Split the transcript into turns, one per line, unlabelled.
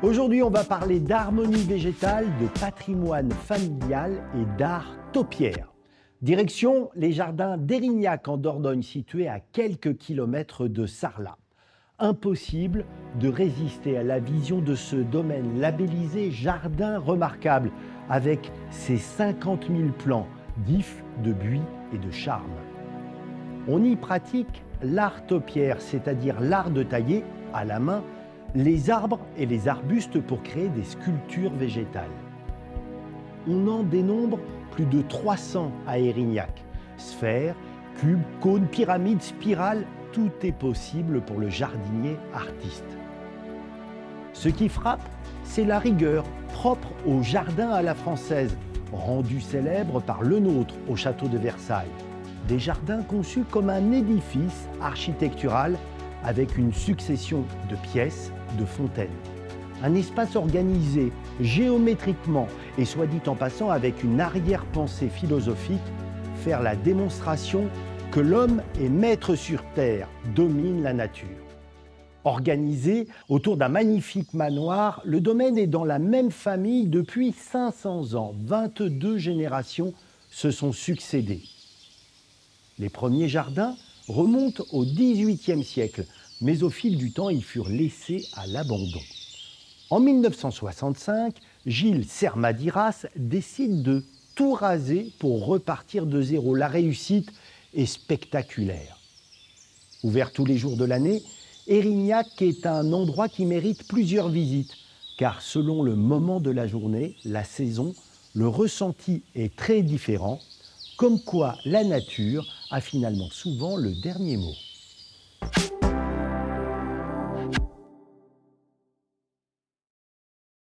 Aujourd'hui, on va parler d'harmonie végétale, de patrimoine familial et d'art taupière. Direction les jardins d'Érignac en Dordogne, situés à quelques kilomètres de Sarlat. Impossible de résister à la vision de ce domaine labellisé Jardin remarquable, avec ses 50 000 plants d'ifs, de buis et de charme. On y pratique l'art taupière, c'est-à-dire l'art de tailler à la main les arbres et les arbustes pour créer des sculptures végétales. On en dénombre plus de 300 à Érignac. Sphères, cubes, cônes, pyramides, spirales, tout est possible pour le jardinier artiste. Ce qui frappe, c'est la rigueur propre au jardin à la française, rendu célèbre par le nôtre au château de Versailles. Des jardins conçus comme un édifice architectural avec une succession de pièces, de fontaines. Un espace organisé géométriquement et soit dit en passant avec une arrière-pensée philosophique, faire la démonstration que l'homme est maître sur terre, domine la nature. Organisé autour d'un magnifique manoir, le domaine est dans la même famille depuis 500 ans. 22 générations se sont succédées. Les premiers jardins remontent au XVIIIe siècle, mais au fil du temps, ils furent laissés à l'abandon. En 1965, Gilles Sermadiras décide de tout raser pour repartir de zéro. La réussite est spectaculaire. Ouvert tous les jours de l'année, Érignac est un endroit qui mérite plusieurs visites, car selon le moment de la journée, la saison, le ressenti est très différent, comme quoi la nature a finalement souvent le dernier mot.